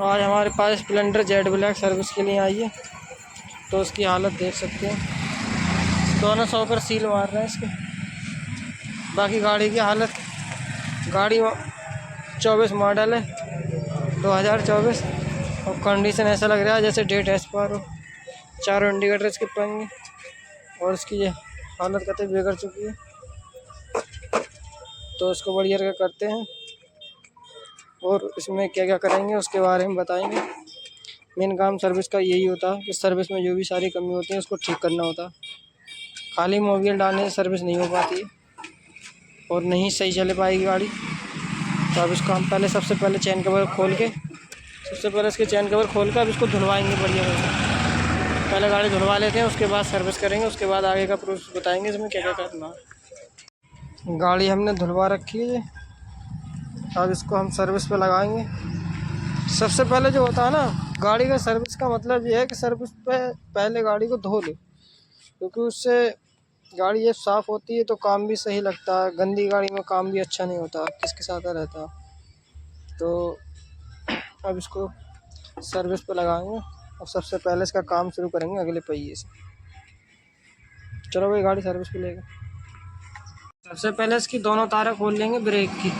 आज हमारे पास Splendor Z black service के लिए आई है, तो उसकी हालत देख सकते हैं। दोनों सौ पर सील मार रहे हैं इसके। बाकी गाड़ी की हालत, गाड़ी 24 मॉडल है, 2024, और कंडीशन ऐसा लग रहा है जैसे डेट एक्सपायर हो। चारों इंडिकेटर इसके पंगे, और इसकी ये हालत कतई बिगड़ चुकी है। तो इसको बढ़िया करते हैं, और इसमें क्या क्या करेंगे उसके बारे में बताएंगे। मेन काम सर्विस का यही होता है कि सर्विस में जो भी सारी कमी होती है उसको ठीक करना होता है। खाली मोबिल डालने से सर्विस नहीं हो पाती है और नहीं सही चले पाएगी गाड़ी। तो अब इसको हम सबसे पहले चैन कवर खोल के, इसके चैन कवर खोल कर अब इसको धुलवाएंगे बढ़िया से। पहले गाड़ी धुलवा लेते हैं, उसके बाद सर्विस करेंगे, उसके बाद आगे का प्रोसेस बताएंगे इसमें क्या क्या करना है। गाड़ी हमने धुलवा रखी है, अब इसको हम सर्विस पे लगाएंगे। सबसे पहले जो होता है ना, गाड़ी का सर्विस का मतलब ये है कि सर्विस पे पहले गाड़ी को धो ले, क्योंकि उससे गाड़ी ये साफ़ होती है तो काम भी सही लगता है। गंदी गाड़ी में काम भी अच्छा नहीं होता, किसके साथ रहता। तो अब इसको सर्विस पे लगाएंगे और सबसे पहले इसका काम शुरू करेंगे अगले पहिए से। चलो भाई, गाड़ी सर्विस पे लेगा। सबसे पहले इसकी दोनों तारें खोल लेंगे ब्रेक की,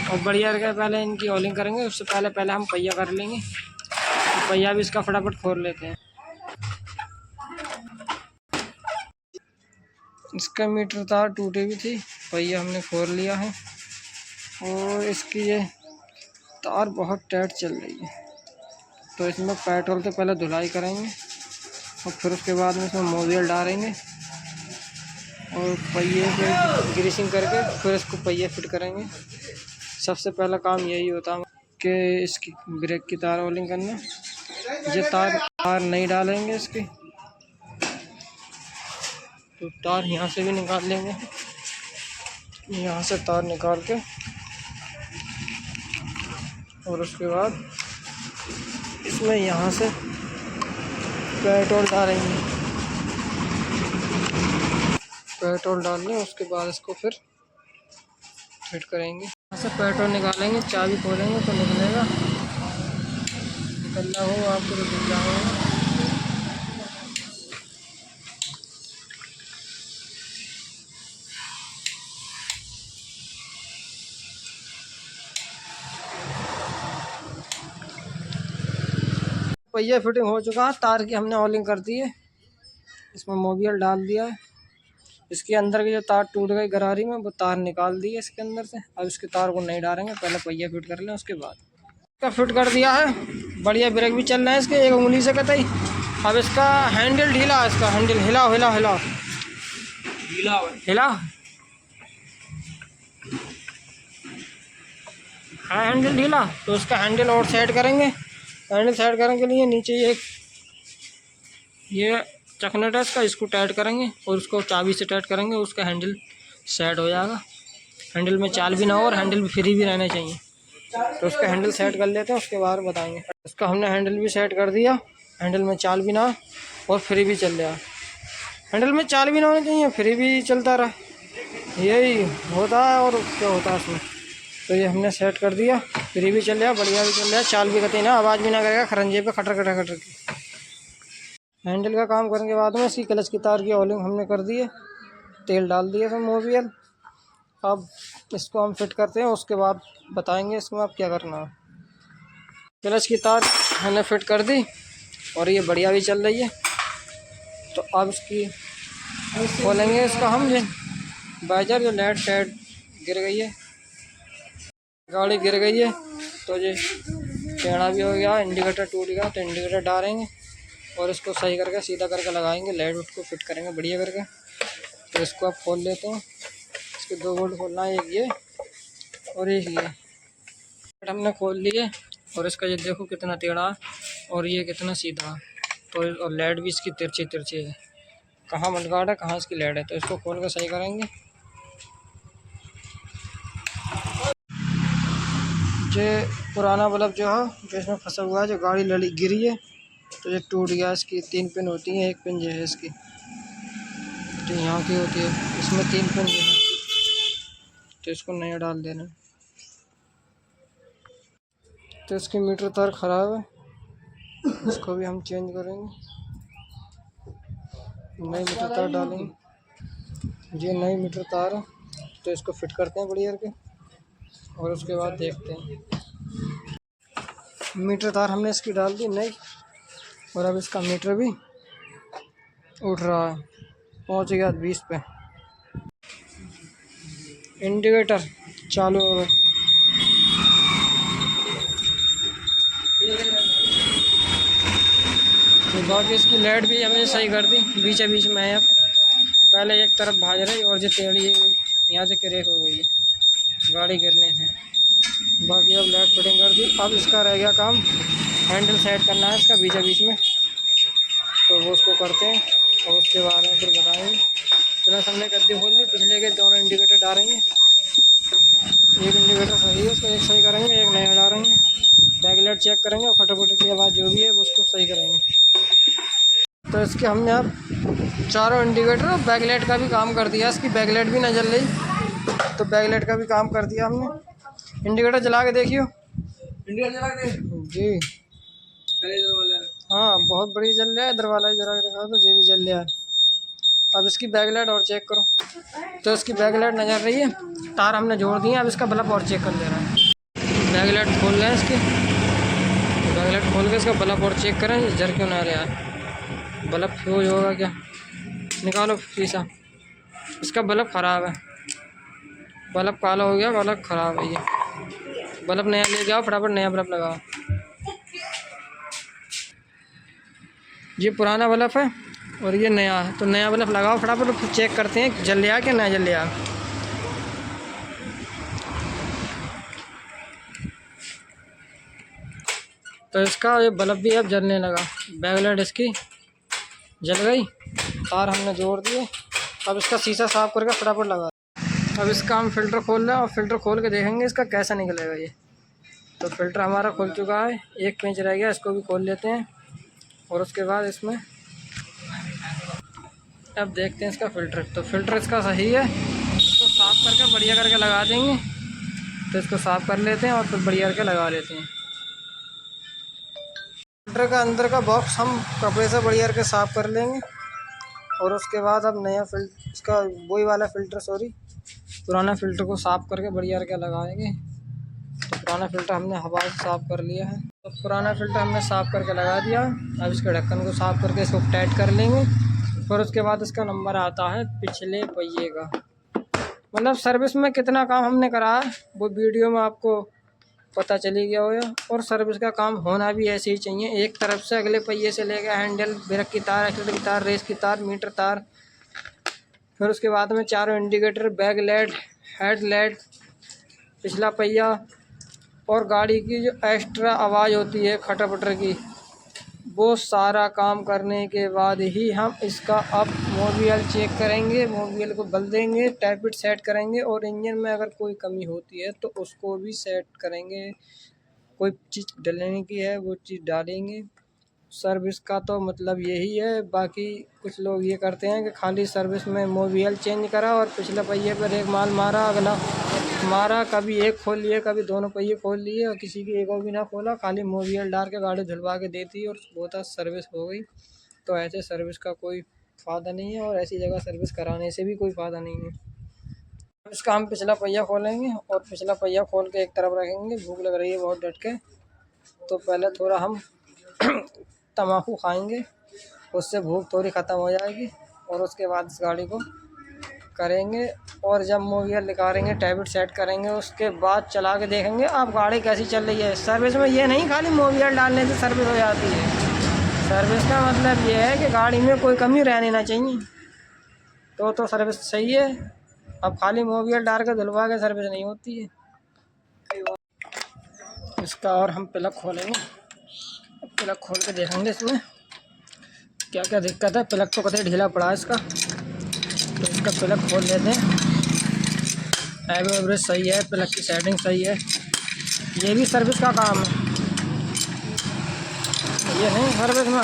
और बढ़िया करके पहले इनकी ऑयलिंग करेंगे। उससे पहले हम पहिया कर लेंगे, तो पहिया भी इसका फटाफट खोल लेते हैं। इसका मीटर तार टूटी भी थी, पहिया हमने खोल लिया है, और इसकी ये तार बहुत टाइट चल रही है। तो इसमें पेट्रोल से पहले धुलाई करेंगे, और फिर उसके बाद में इसमें मोबिल डालेंगे, और पहिए पे ग्रीसिंग करके फिर इसको पहिए फिट करेंगे। सबसे पहला काम यही होता है कि इसकी ब्रेक की तार ऑयलिंग करना। ये तार नहीं डालेंगे इसकी, तो तार यहाँ से भी निकाल लेंगे। यहाँ से तार निकाल के, और उसके बाद इसमें यहाँ से पेट्रोल डालेंगे। पेट्रोल डालने उसके बाद इसको फिर फिट करेंगे। यहाँ से पेट्रोल निकालेंगे, चाबी खोलेंगे तो निकलेगा। निकलना हो आपको तो दिख जाएगा। पहिया फिटिंग हो चुका है, तार की हमने ऑयलिंग कर दी है, इसमें मोबिल डाल दिया है। इसके अंदर की जो तार टूट गई गरारी में, वो तार निकाल दी है इसके अंदर से। अब इसके तार को नहीं डालेंगे, पहले पहिया फिट कर लें, उसके बाद इसका फिट कर दिया है। बढ़िया ब्रेक भी चल रहा है इसके, एक उंगली से कतई। अब इसका हैंडल ढीला है, इसका हैंडल हिला हिला हिला हिला हिला है हैंडल ढीला, तो उसका हैंडल और सेट करेंगे। हैंडल सेट करने के लिए नीचे ये चकनेट है इसका, इसको टाइट करेंगे और उसको चाबी से टाइट करेंगे, उसका हैंडल सेट हो जाएगा। हैंडल में चाल भी ना हो और हैंडल भी फ्री भी रहना चाहिए। तो उसका हैंडल सेट कर लेते हैं, उसके बाद बताएंगे। इसका हमने हैंडल भी सेट कर दिया, हैंडल में चाल भी ना और फ्री भी चल रहा। हैंडल में चाल भी ना होनी चाहिए, फ्री भी चलता रहा, यही होता है। और क्या होता है इसमें, तो ये हमने सेट कर दिया, फ्री भी चल रहा, बढ़िया भी चल रहा, चाल भी कतई ना, आवाज़ भी ना करेगा खरंजे पे खटर खटर खटर की। हैंडल का काम करने के बाद में इसकी क्लच की तार की ऑयलिंग हमने कर दी है, तेल डाल दिया था मोबिल। अब इसको हम फिट करते हैं, उसके बाद बताएंगे इसमें अब क्या करना है। क्लच की तार हमने फिट कर दी और ये बढ़िया भी चल रही है। तो अब इसकी खोलेंगे इसका हम, जो बाइजर जो लाइट शायद गिर गई है, गाड़ी गिर गई है, तो ये टेढ़ा भी हो गया, इंडिकेटर टूट गया, तो इंडिकेटर डालेंगे और इसको सही करके सीधा करके लगाएंगे, लाइट उट को फिट करेंगे बढ़िया करके। तो इसको अब खोल लेते हैं। इसके 2 बोल्ट खोलना है, एक ये और एक ये। हमने खोल लिए, और इसका ये देखो कितना टेढ़ा और ये कितना सीधा। तो और लाइट भी इसकी तिरछी तिरछी है, कहाँ मडगार्ड है कहाँ इसकी लाइट है। तो इसको खोल कर सही करेंगे। ये पुराना बल्ब जो है, जो इसमें फंसा हुआ है, जो गाड़ी लड़ी गिरी है, तो ये टूट गया। इसकी 3 पिन होती हैं, एक पिन जो है इसकी जो यहाँ की होती है, इसमें 3 पिन जो है, तो इसको नया डाल देना। तो इसकी मीटर तार ख़राब है, इसको भी हम चेंज करेंगे, नई मीटर तार डालेंगे। ये नई मीटर तार है, तो इसको फिट करते हैं बढ़िया के, और उसके बाद देखते हैं। मीटर तार हमने इसकी डाल दी नई, और अब इसका मीटर भी उठ रहा है, पहुंच गया 20 पे। इंडिकेटर चालू हो गए। तो बाकी इसकी लाइट भी हमने सही कर दी, बीच बीच में है। अब पहले एक तरफ भाग रही और जो टेढ़ी यहाँ से क्रैक हो गई है गाड़ी गिरने से। बाकी अब लाइट फिटिंग कर दी। अब इसका रह गया काम, हैंडल सेट करना है इसका बीच बीच में, तो वो उसको करते हैं और उसके बारे में फिर बताएंगे। प्लस हमने गद्दी खोल ली, पिछले के दोनों इंडिकेटर डालेंगे। एक इंडिकेटर सही है, उसको एक सही करेंगे, एक नया डालेंगे। बैकलाइट चेक करेंगे और खटोपट की आवाज़ जो भी है वो उसको सही करेंगे। तो इसके हमने अब चारों इंडिकेटर और बैकलाइट का भी काम कर दिया। इसकी बैकलाइट भी ना जल रही, तो बैकलाइट का भी काम कर दिया हमने। इंडिकेटर जला के देखियो। इंडिकेटर जला के जी, हाँ बहुत बड़ी जल रहा है। इधर वाला जला के देखा तो ये भी जल रहा है। अब इसकी बैकलाइट और चेक करो। तो इसकी बैकलाइट नजर रही है, तार हमने जोड़ दिए। अब इसका बल्ब और चेक कर ले रहा है। बैकलाइट खोल रहे हैं इसकी, बैकलाइट खोल के इसका बल्ब और चेक करें, जर क्यों ना रहा है। बल्ब फ्यूज होगा क्या, निकालो शीशा। इसका बल्ब ख़राब है, बल्ब काला हो गया, बल्ब ख़राब है। ये बल्ब नया ले जाओ, फटाफट नया बल्ब लगाओ। ये पुराना बल्ब है और ये नया है, तो नया बल्ब लगाओ फटाफट। फिर चेक करते हैं जल रहा कि ना जल रहा। तो इसका ये बल्ब भी अब जलने लगा, बैकलाइट इसकी जल गई, तार हमने जोड़ दिए। अब इसका शीशा साफ करके फटाफट लगा। अब इसका हम फ़िल्टर खोल रहे हैं और फ़िल्टर खोल के देखेंगे इसका कैसा निकलेगा ये। तो फ़िल्टर हमारा खुल चुका है, एक पेंच रह गया, इसको भी खोल लेते हैं। और उसके बाद इसमें अब देखते हैं इसका फ़िल्टर। तो फ़िल्टर इसका सही है, इसको साफ़ करके बढ़िया करके लगा देंगे। तो इसको साफ़ कर लेते हैं और फिर बढ़िया करके लगा लेते हैं। फ़िल्टर का अंदर का बॉक्स हम कपड़े से बढ़िया करके साफ़ कर लेंगे। और उसके बाद अब नया फ़िल्टर, इसका वही वाला फ़िल्टर, सॉरी पुराना फ़िल्टर को साफ़ करके बढ़िया करके लगाएंगे। तो पुराना फ़िल्टर हमने हवा से साफ़ कर लिया है, तो पुराना फ़िल्टर हमने साफ़ करके लगा दिया। अब इसके ढक्कन को साफ़ करके इसको टाइट कर लेंगे। फिर उसके बाद इसका नंबर आता है पिछले पहिए का, मतलब सर्विस में कितना काम हमने करा है वो वीडियो में आपको पता चली गया होगा। और सर्विस का काम होना भी ऐसे ही चाहिए, एक तरफ से अगले पहिए से लेकर हैंडल, ब्रेक की तार, एक्सीलरेटर की तार, रेस की तार, मीटर तार, फिर उसके बाद में चारों indicator, back light, head light, पिछला पहिया, और गाड़ी की जो एक्स्ट्रा आवाज़ होती है खटर की, वो सारा काम करने के बाद ही हम इसका अब मोबियल चेक करेंगे। मोबियल को बदल देंगे, टैपिट सेट करेंगे, और इंजन में अगर कोई कमी होती है तो उसको भी सेट करेंगे। कोई चीज़ डलने की है वो चीज़ डालेंगे। सर्विस का तो मतलब यही है। बाकी कुछ लोग ये करते हैं कि खाली सर्विस में मोबियल चेंज करा और पिछले पहिए पर एक माल मारा, अगला मारा, कभी एक खोल लिए, कभी दोनों पहिए खोल लिए, और किसी की एक और भी ना खोला, खाली मोबियल डाल के गाड़ी धुलवा के देती और बहुत सर्विस हो गई। तो ऐसे सर्विस का कोई फ़ायदा नहीं है, और ऐसी जगह सर्विस कराने से भी कोई फ़ायदा नहीं है। इसका हम पिछला पहिया खोलेंगे और पिछला पहिया खोल के एक तरफ रखेंगे। भूख लग रही है बहुत डट के, तो पहले थोड़ा हम तम्बाकू खाएंगे, उससे भूख थोड़ी ख़त्म हो जाएगी। और उसके बाद इस गाड़ी को करेंगे, और जब मोबियल निकालेंगे, टैबिट सेट करेंगे, उसके बाद चला के देखेंगे आप गाड़ी कैसी चल रही है। सर्विस में ये नहीं खाली मोबियल डालने से सर्विस हो जाती है। सर्विस का मतलब ये है कि गाड़ी में कोई कमी रहनी ना चाहिए, तो सर्विस सही है। अब खाली मोबियल डाल के धुलवा के सर्विस नहीं होती है। इसका और हम प्लग खोलेंगे, प्लग खोल के देखेंगे इसमें क्या क्या दिक्कत है। प्लग तो कतई ढीला पड़ा है इसका, तो इसका प्लग खोल लेते हैं। एवरेज सही है, प्लग की सेटिंग सही है। ये भी सर्विस का काम है, ये नहीं सर्विस में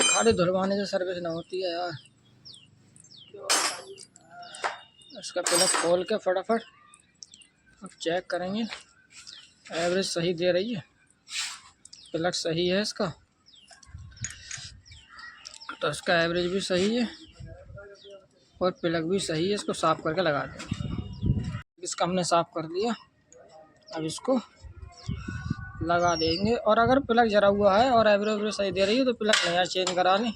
खाली धुलवाने से सर्विस ना होती है यार। इसका प्लग खोल के फटाफट अब चेक करेंगे एवरेज सही दे रही है, प्लग सही है इसका, तो इसका एवरेज भी सही है और प्लग भी सही है। इसको साफ़ करके लगा देंगे। इसका हमने साफ़ कर लिया, अब इसको लगा देंगे। और अगर प्लग जरा हुआ है और एवरेज सही दे रही है तो प्लग नया चेंज करा लें,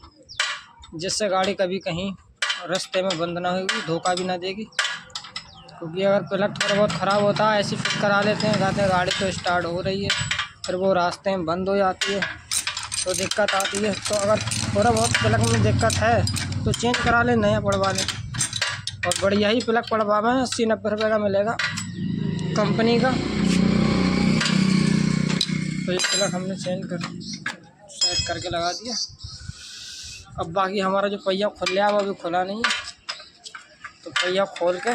जिससे गाड़ी कभी कहीं रास्ते में बंद ना होगी, धोखा भी ना देगी। क्योंकि अगर प्लग थोड़ा बहुत ख़राब होता है, ऐसे फिट करा लेते हैं, कहते हैं गाड़ी तो स्टार्ट हो रही है, फिर वो रास्ते में बंद हो जाती है तो दिक्कत आती है। तो अगर थोड़ा बहुत प्लग में दिक्कत है तो चेंज करा लें, नया पड़वा लें। और बढ़िया ही प्लग पड़वावे हैं, 80-90 रुपये का मिलेगा कंपनी का। तो ये प्लग हमने सेट करके लगा दिया। अब बाकी हमारा जो पहिया खुल गया वो अभी खुला नहीं है, तो पहिया खोल के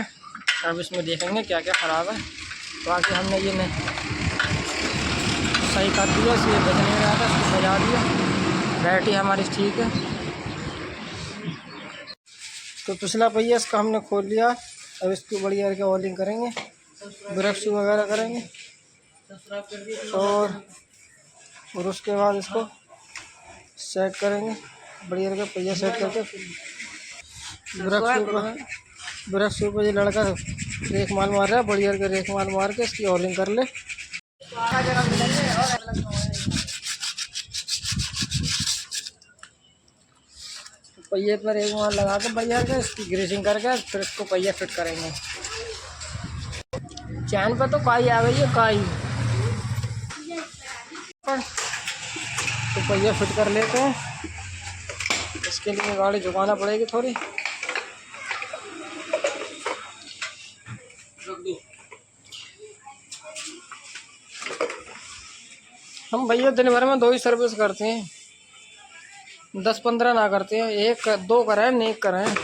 अब इसमें देखेंगे क्या क्या ख़राब है। बाकी हमने ये नहीं सही कर दिया, इसलिए बजने में आया था, इसको बजा दिया। बैटरी हमारी ठीक है। तो पिछला पहिया इसका हमने खोल लिया। अब इसको बढ़िया करके ऑयलिंग करेंगे, ब्रेक शू वगैरह करेंगे और उसके बाद इसको सेट करेंगे बढ़िया करके। पहिया सेट करके ब्रेक शू पर ये लड़का रेख माल मार रहा है, बढ़िया करके रेख माल मार के इसकी ऑयलिंग कर ले। पहिए पर एक माल लगा के बढ़िया करके इसकी ग्रीसिंग करके फिर इसको पहिया फिट करेंगे। चैन पर तो काई आ गई है, काई तो पहिया फिट कर लेते हैं। इसके लिए गाड़ी झुकाना पड़ेगी थोड़ी। हम भैया दिन भर में 2 ही सर्विस करते हैं, 10-15 ना करते हैं। 1-2 करें, नहीं करें,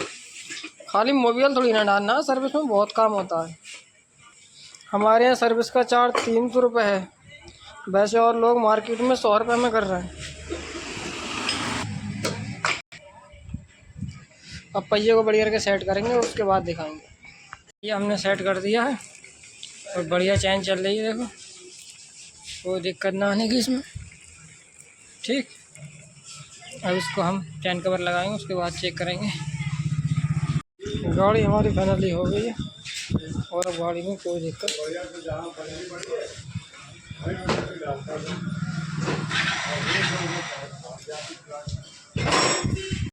खाली मोबिल थोड़ी ना डालना, सर्विस में बहुत काम होता है। हमारे यहाँ सर्विस का चार्ज 300 रुपये है, वैसे और लोग मार्केट में 100 रुपये में कर रहे हैं। अब पहिए को बढ़िया करके सेट करेंगे, उसके बाद दिखाएंगे। ये हमने सेट कर दिया है और बढ़िया चैन चल रही है, देखो कोई दिक्कत ना आने की इसमें। ठीक, अब इसको हम चैन कवर लगाएंगे, उसके बाद चेक करेंगे। गाड़ी हमारी फाइनली हो गई है और अब गाड़ी में कोई दिक्कत